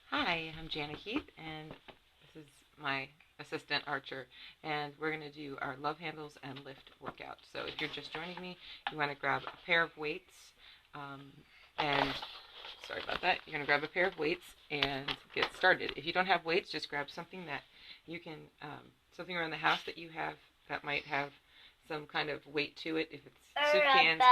Hi, I'm Jana Heath, and this is my assistant Archer, and we're going to do our love handles and lift workout. So if you're just joining me, you want to grab a pair of weights, and sorry about that, you're going to grab a pair of weights and get started. If you don't have weights, just grab something that you can, something around the house that you have that might have some kind of weight to it. If it's soup cans,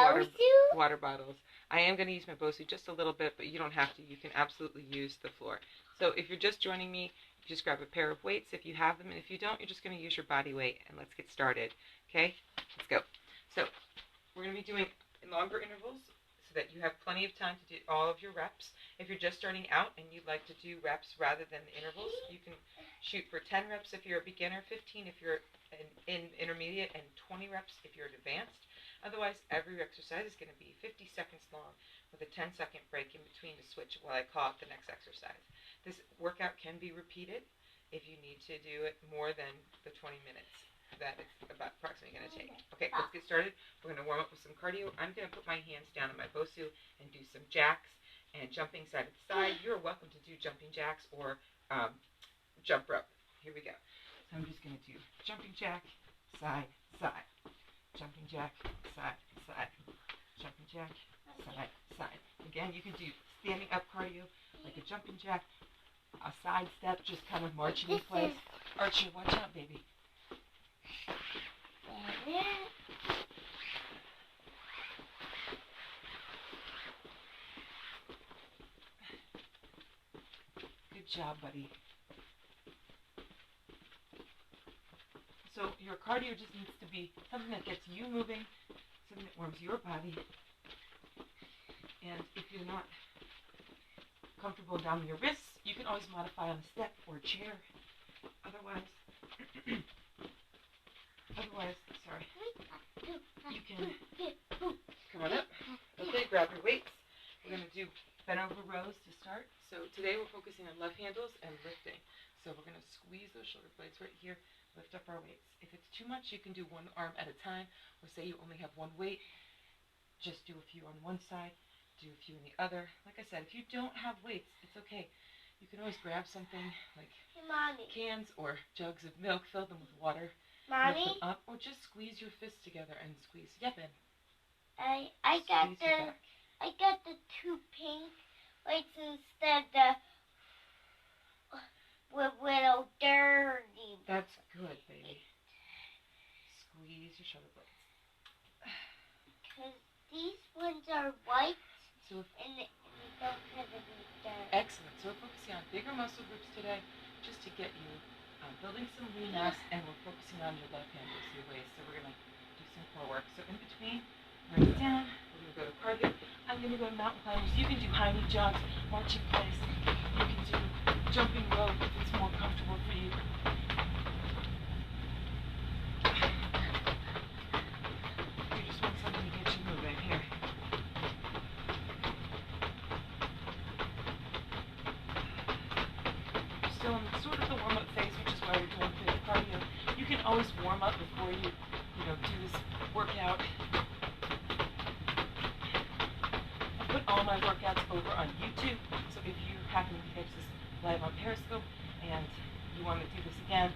water bottles. I am going to use my BOSU just a little bit, but you don't have to. You can absolutely use the floor. So if you're just joining me, just grab a pair of weights if you have them, and if you don't, you're just going to use your body weight, and let's get started. Okay? Let's go. So we're going to be doing longer intervals so that you have plenty of time to do all of your reps. If you're just starting out and you'd like to do reps rather than the intervals, you can shoot for 10 reps if you're a beginner, 15 if you're in intermediate, and 20 reps if you're advanced. Otherwise, every exercise is going to be 50 seconds long with a 10-second break in between to switch while I call it the next exercise. This workout can be repeated if you need to do it more than the 20 minutes that it's about approximately going to take. Okay, let's get started. We're going to warm up with some cardio. I'm going to put my hands down on my BOSU and do some jacks and jumping side to side. You're welcome to do jumping jacks or jump rope. Here we go. So I'm just going to do jumping jack, side, side. Jumping jack, side, side. Jumping jack, side, side. Again, you can do standing up cardio like a jumping jack, a side step, just kind of marching in place. Archer, watch out, baby. Good job, buddy. So your cardio just needs to be something that gets you moving, something that warms your body. And if you're not comfortable down your wrists, you can always modify on a step or a chair. Otherwise, you can come on up. Okay, grab your weights. We're going to do bent over rows to start. So today we're focusing on love handles and lifting. So we're going to squeeze those shoulder blades right here. Lift up our weights. If it's too much, you can do one arm at a time, or say you only have one weight, just do a few on one side, do a few on the other. Like I said, if you don't have weights, it's okay. You can always grab something like cans or jugs of milk, fill them with water, lift them up, or just squeeze your fists together and squeeze. Yep, Ben. I got the two pink weights instead of with little dirty. That's good, baby. Squeeze your shoulder blades. Because these ones are white and they don't have any dirt. Excellent. So we're focusing on bigger muscle groups today just to get you building some lean mass, and we're focusing on your left handles, your waist. So we're going to do some core work. So in between, bring it down. We're going to go to cardio. I'm going to go to mountain climbers. You can do high knee jogs, marching place. You can do jumping rope if it's more comfortable for you. You just want something to get you moving here. You're still in sort of the warm-up phase, which is why we're doing bit of cardio. You can always warm up before you do this workout. I put all my workouts over on YouTube, so if you happen to catch this live on Periscope and you want to do this again,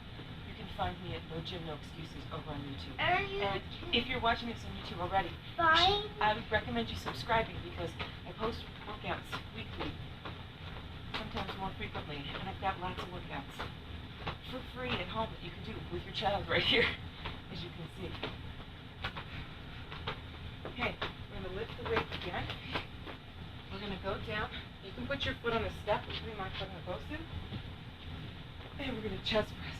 you can find me at No Gym, No Excuses over on YouTube. And if you're watching this on YouTube already, I would recommend you subscribing, because I post workouts weekly, sometimes more frequently, and I've got lots of workouts for free at home that you can do with your child right here, as you can see. Okay, we're going to lift the weight again. We're going to go down. You can put your foot on the step between my foot and the BOSU. And we're going to chest press.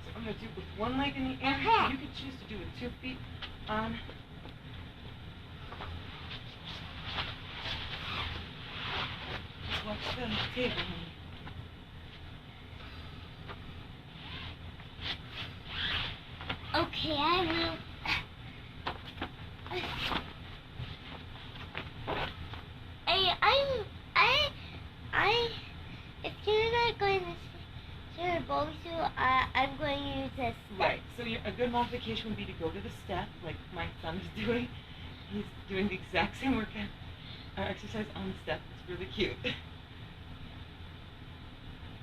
So I'm going to do it with one leg in the air. You can choose to do it 2 feet on. Just watch the table. Okay, I will. If you're not going to do BOSU, I'm going to use this step. Right. So a good modification would be to go to the step, like my son is doing. He's doing the exact same workout our exercise on step. It's really cute.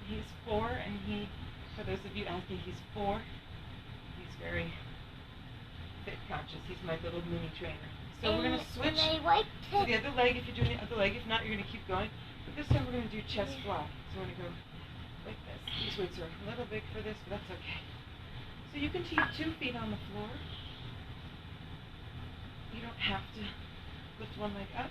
He's 4, and for those of you asking, he's 4. He's very fit conscious. He's my little mini trainer. So we're going to switch to the other leg if you're doing the other leg. If not, you're going to keep going. But this time we're going to do chest fly. So we're going to go like this. These weights are a little big for this, but that's okay. So you can keep 2 feet on the floor. You don't have to lift one leg up.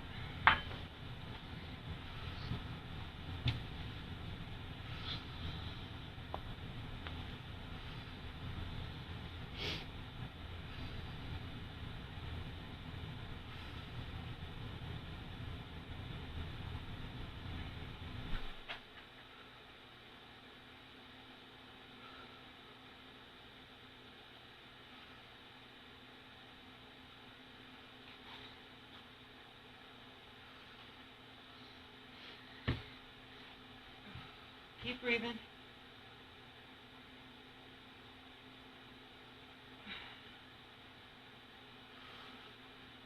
Keep breathing.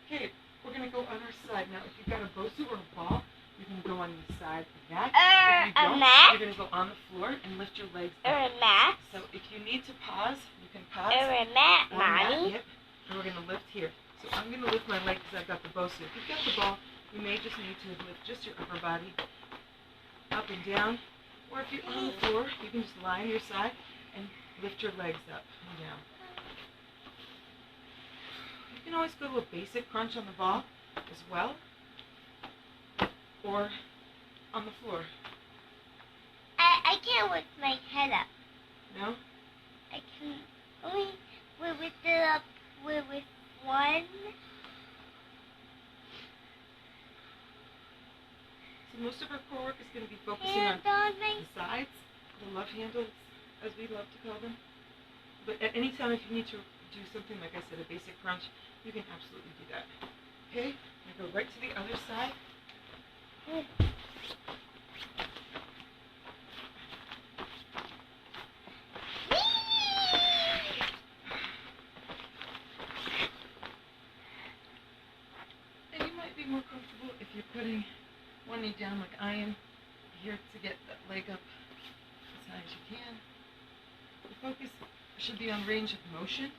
Okay, we're going to go on our side. Now, if you've got a BOSU or a ball, you can go on the side of that. If you don't, you're going to go on the floor and lift your legs up. Or a mat. So if you need to pause, you can pause. Or a mat, Mommy. Yep. And we're going to lift here. So I'm going to lift my leg because I've got the BOSU. If you've got the ball, you may just need to lift just your upper body up and down. Or if you're on the floor, you can just lie on your side and lift your legs up and down. You can always go to a basic crunch on the ball as well, or on the floor. I can't lift my head up. No? I can only lift it up with one. So most of our core work is going to be focusing on the sides, the love handles, as we love to call them. But at any time, if you need to do something, like I said, a basic crunch, you can absolutely do that. Okay? I go right to the other side. And you might be more comfortable if you're putting one knee down like I am here to get that leg up as high as you can. The focus should be on range of motion,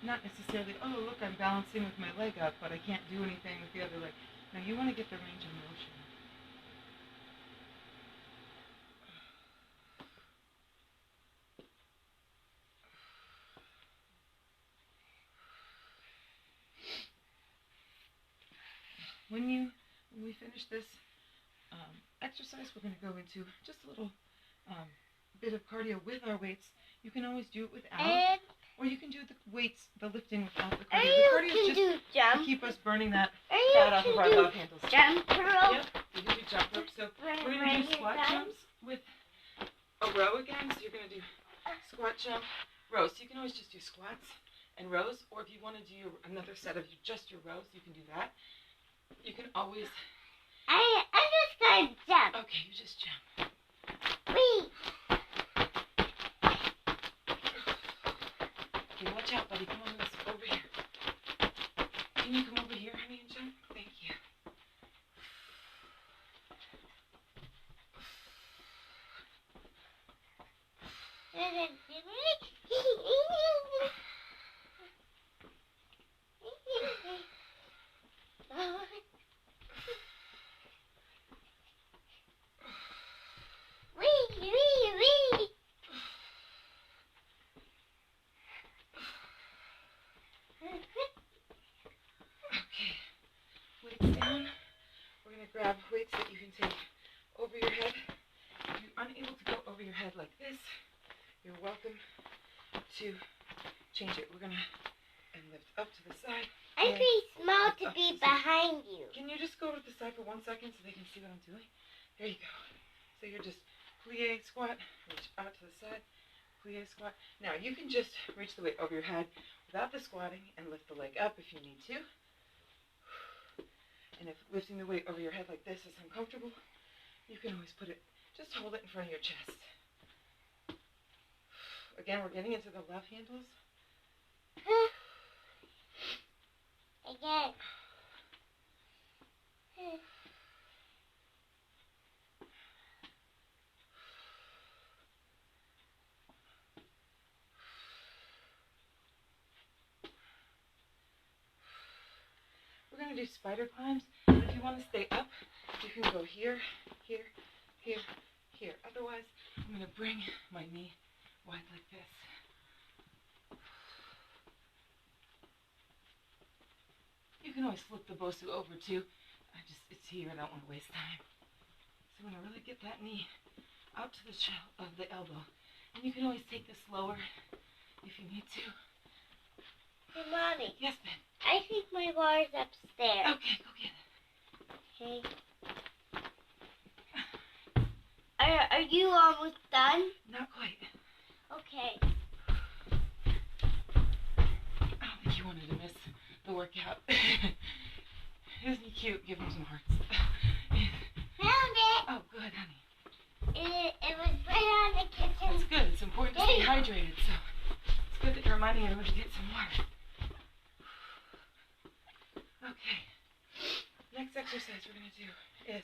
not necessarily, oh look, I'm balancing with my leg up, but I can't do anything with the other leg. No, you want to get the range of motion. When we finish this exercise, we're going to go into just a little bit of cardio with our weights. You can always do it without, or you can do the weights, the lifting without the cardio. The cardio is just to keep us burning that fat off of our love handles. Jump rope. Yep, you can do jump rope. So we're going to do squat jumps with a row again. So you're going to do squat jump, rows. So you can always just do squats and rows, or if you want to do another set of just your rows, you can do that. You can always... I'm just going to jump. Okay, you just jump. Wait. Okay, watch out, buddy. Come on, this over here. Can you come over here, honey, and jump? Thank you. Grab weights that you can take over your head. If you're unable to go over your head like this, you're welcome to change it. We're going to lift up to the side. I'm too small to be behind you. Can you just go to the side for 1 second so they can see what I'm doing? There you go. So you're just plie, squat, reach out to the side, plie, squat. Now you can just reach the weight over your head without the squatting and lift the leg up if you need to. And if lifting the weight over your head like this is uncomfortable, you can always put it, just hold it in front of your chest. Again, we're getting into the love handles. Again. going to do spider climbs. If you want to stay up, you can go here, here, here, here. Otherwise, I'm going to bring my knee wide like this. You can always flip the BOSU over too. It's here, I don't want to waste time. So I'm going to really get that knee out to the of the elbow. And you can always take this lower if you need to. Hey, Mommy. Yes, Ben. I think my bar is upstairs. Okay, go get it. Okay. Are you almost done? Not quite. Okay. I don't think you wanted to miss the workout. Isn't he cute? Give him some hearts. Found it. Oh, good, honey. It was right on the kitchen. That's good. It's important to stay hydrated, so it's good that you're reminding everyone to get some water. Okay. Next exercise we're going to do is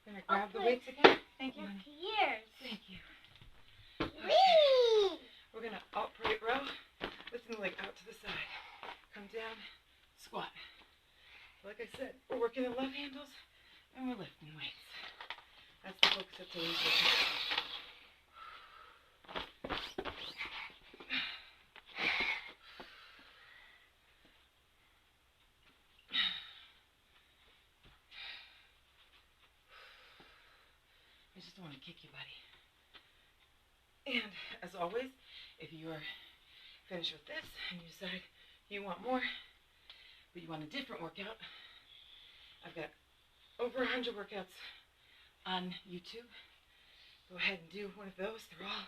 we're going to grab the weights again. Thank you, honey. Years. Thank you. Whee! We're going to upright row, lifting the leg out to the side. Come down, squat. Like I said, we're working the love handles and we're lifting weights. That's the focus of today's workout. I just don't want to kick you, buddy. And as always, if you are finished with this and you decide you want more, but you want a different workout, I've got over 100 workouts on YouTube. Go ahead and do one of those. They're all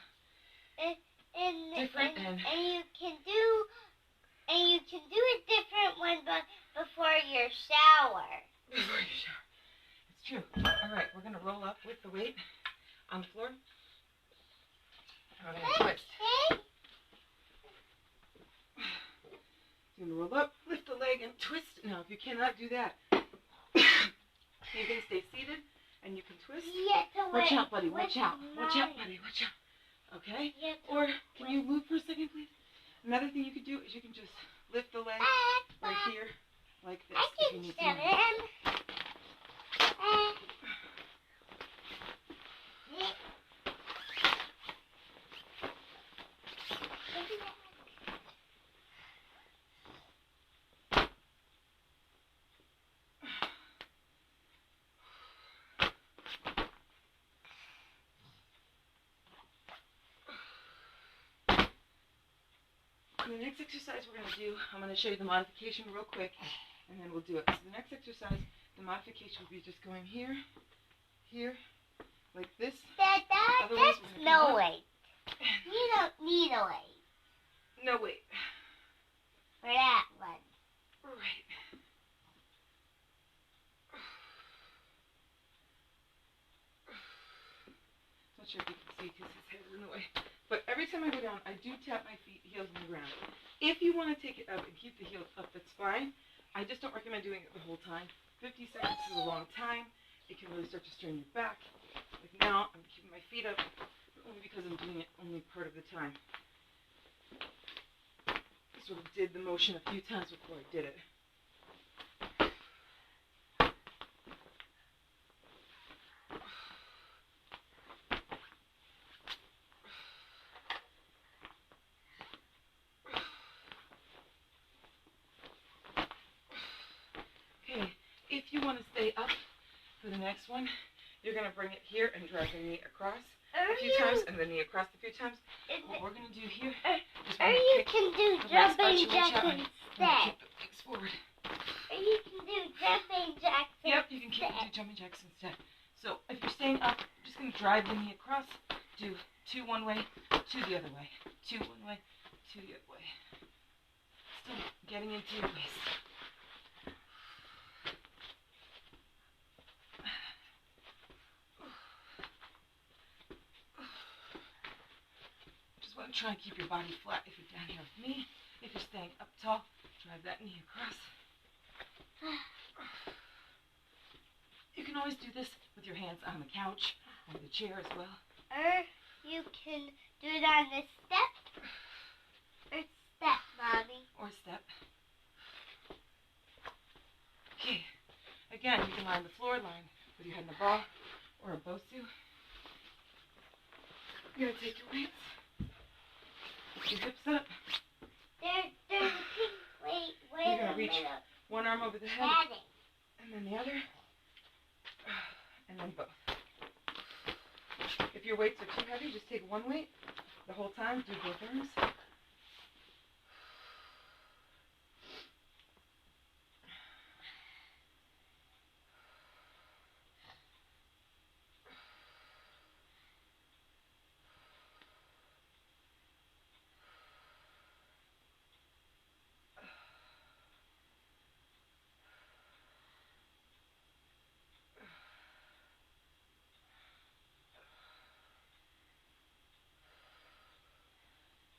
different, and you can do a different one before your shower. Before you shower. It's true. All right, we're going to roll up with the weight on the floor. And we're going to twist. Okay. You're going to roll up, lift the leg, and twist. Now, if you cannot do that, you can stay seated and you can twist. Watch out, buddy. Watch out. Watch out, buddy. Watch out. Okay? Or can you move for a second, please? Another thing you could do is you can just lift the leg right here, like this. If you need to. The next exercise we're going to do, I'm going to show you the modification real quick, and then we'll do it. So the next exercise, the modification will be just going here, here, like this. That's no weight. You don't need a weight. No weight. For that one. Right. Not sure if you can see because his head is in the way. But every time I go down, I do tap my feet, heels on the ground. If you want to take it up and keep the heels up, that's fine. I just don't recommend doing it the whole time. 50 seconds is a long time. It can really start to strain your back. Like now, I'm keeping my feet up, but only because I'm doing it only part of the time. I sort of did the motion a few times before I did it. If you want to stay up for the next one, you're going to bring it here and drive the knee across a few times and the knee across a few times. What we're going to do here is or you can do jumping jacks instead. Forward. Or you can do jumping jacks instead. Yep, you can do jumping jacks instead. So if you're staying up, I'm just going to drive the knee across, do 2 one way, 2 the other way, 2 one way, 2 the other way. Still getting into your waist. Try and keep your body flat if you're down here with me. If you're staying up tall, drive that knee across. You can always do this with your hands on the couch or the chair as well. Or you can do it on the step. Or step, Mommy. Or step. Okay, Again, you can lie on the floor, line with your head in the ball, or a BOSU. You're going to take your weights, lift your hips up. There's a pink weight You're going to reach one arm over the head, padding. and then the other, and then both. If your weights are too heavy, just take one weight the whole time, do both arms.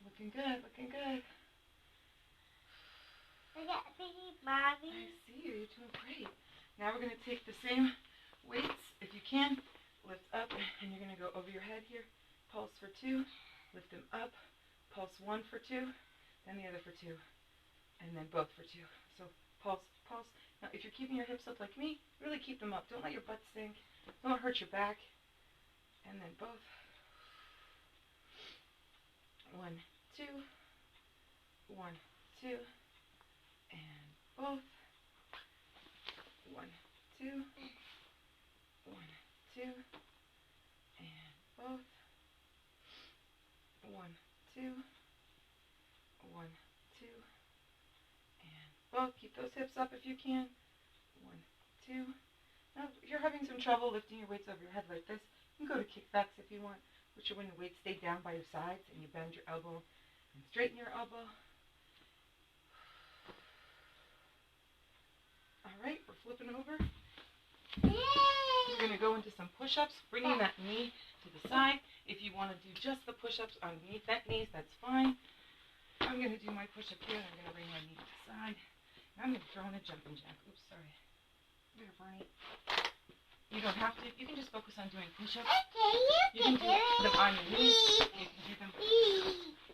Looking good, looking good. Look at me, Mommy. I see you, you're doing great. Now we're going to take the same weights, if you can, lift up, and you're going to go over your head here, pulse for 2, lift them up, pulse 1 for 2, then the other for 2, and then both for 2. So pulse, pulse. Now if you're keeping your hips up like me, really keep them up. Don't let your butt sink. Don't hurt your back. And then both. 1, 2, 1, 2, and both. 1, 2, 1, 2, and both. 1, 2, 1, 2, and both. Keep those hips up if you can. 1, 2. Now, if you're having some trouble lifting your weights over your head like this, you can go to kickbacks if you want, which are when the weights stay down by your sides and you bend your elbow and straighten your elbow. All right, we're flipping over. We're going to go into some push-ups, bringing that knee to the side. If you want to do just the push-ups underneath that knee, that's fine. I'm going to do my push-up here, and I'm going to bring my knee to the side. And I'm going to throw in a jumping jack. Oops, sorry. Here, Bernie. You don't have to. You can just focus on doing push-ups. You can do them on your knees.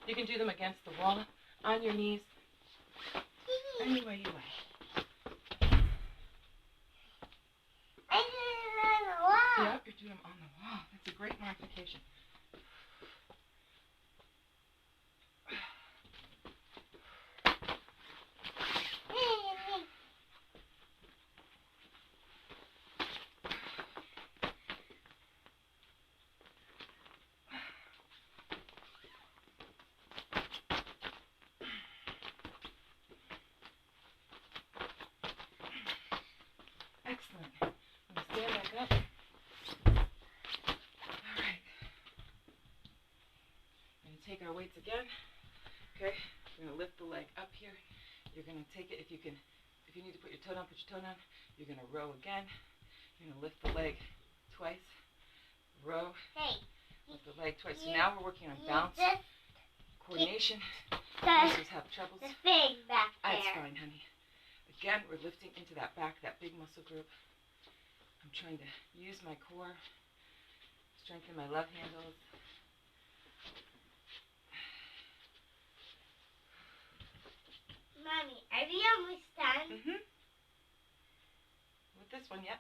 You can do them against the wall, on your knees, any way you like. Yep, you're doing them on the wall. That's a great modification. Excellent. I'm going to stand back up. All right. We're going to take our weights again. Okay. We're going to lift the leg up here. You're going to take it. If you need to put your toe down, put your toe down. You're going to row again. You're going to lift the leg twice. Row. Hey. Lift the leg twice. So now we're working on balance, coordination. The Muscles have troubles. thing back there. That's fine, honey. Again, we're lifting into that back, that big muscle group. I'm trying to use my core, strengthen my love handles. Mommy, are we almost done? Mm-hmm. With this one, yep.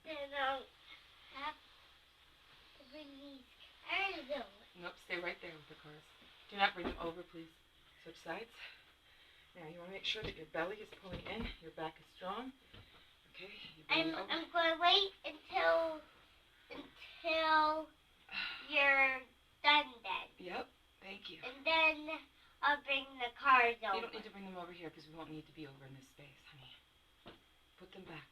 Then I'll have to bring these cars over. Nope, stay right there with the cars. Do not bring them over, please. Switch sides. Now, you want to make sure that your belly is pulling in, your back is strong. Okay, you bring it over. I'm going to wait until you're done then. Yep, thank you. And then I'll bring the cars over. You don't need to bring them over here because we won't need to be over in this space, honey. Put them back.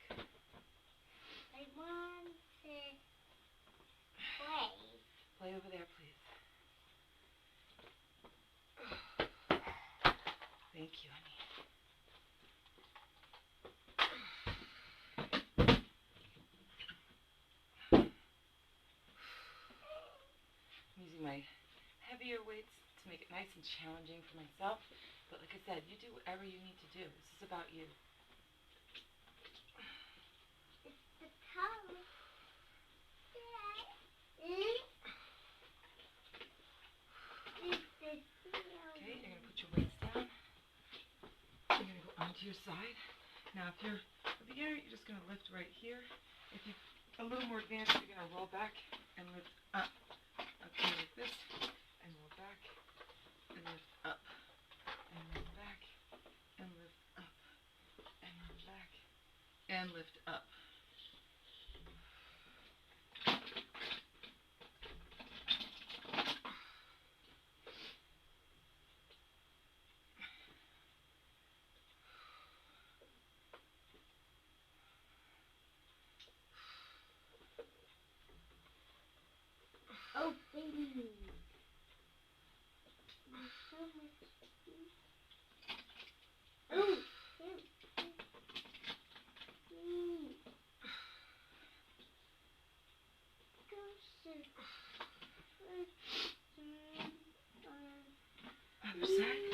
I want to play. Play over there, please. Thank you, honey. I'm using my heavier weights to make it nice and challenging for myself. But like I said, you do whatever you need to do. This is about you. It's the toe. Okay, you're going to put your weight to your side. Now, if you're a beginner, you're just going to lift right here. If you're a little more advanced, you're going to roll back and lift up. Okay, like this, and roll back, and lift up, and roll back, and lift up, and roll back, and lift up. Oh, baby. There's so much. Oh, Other side.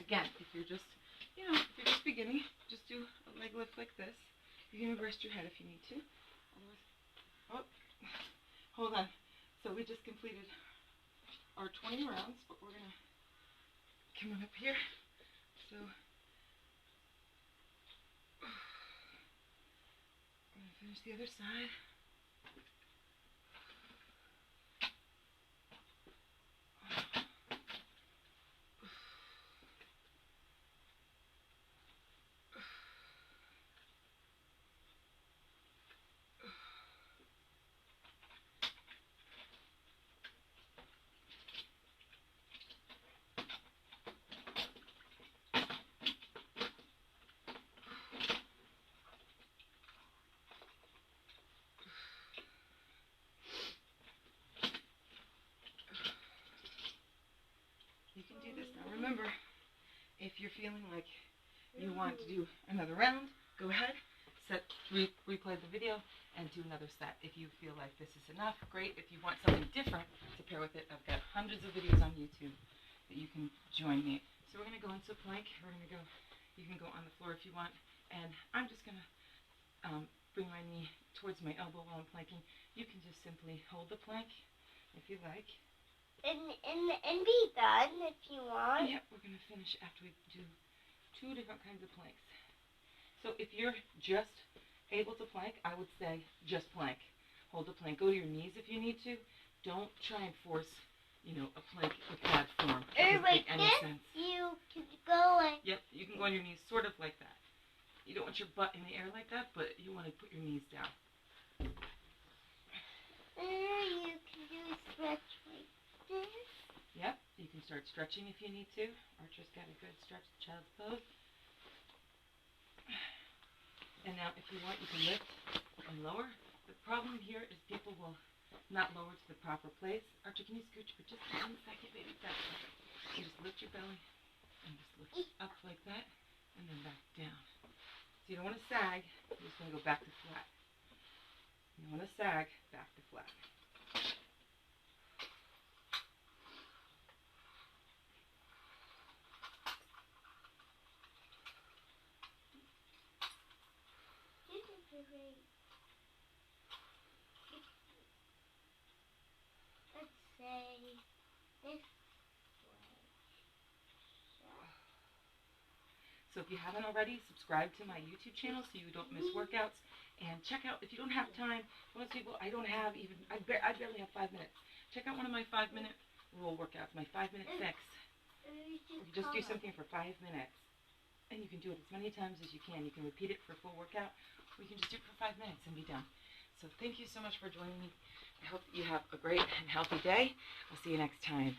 Again, if you're just, if you're just beginning, just do a leg lift like this. You can rest your head if you need to. Oh, hold on. So we just completed our 20 rounds, but we're gonna come on up here. So we're gonna finish the other side. You can do this now. Remember, if you're feeling like you want to do another round, go ahead, replay the video, and do another set. If you feel like this is enough, great. If you want something different to pair with it, I've got hundreds of videos on YouTube that you can join me. So we're going to go into a plank. You can go on the floor if you want, and I'm just going to bring my knee towards my elbow while I'm planking. You can just simply hold the plank if you like. And be done if you want. Yep, we're going to finish after we do 2 different kinds of planks. So if you're just able to plank, I would say just plank. Hold the plank. Go to your knees if you need to. Don't try and force, a plank with bad form. It doesn't make any sense. You can go like... Yep, you can go on your knees sort of like that. You don't want your butt in the air like that, but you want to put your knees down. You can do a stretch like this. Yep, you can start stretching if you need to. Archer's got a good stretch, child's pose. And now if you want, you can lift and lower. The problem here is people will not lower to the proper place. Archer, can you scooch for just 1 second, baby? That's right. You just lift your belly and just lift up like that and then back down. So you don't want to sag, you just want to go back to flat. You don't want to sag, back to flat. Let's say this way. So if you haven't already, subscribe to my YouTube channel so you don't miss workouts. And check out, if you don't have time, most people, I barely have 5 minutes. Check out one of my 5-minute roll workouts, my 5-minute fix. You just do something for 5 minutes. And you can do it as many times as you can. You can repeat it for a full workout, or you can just do it for 5 minutes and be done. So thank you so much for joining me. I hope that you have a great and healthy day. I'll see you next time.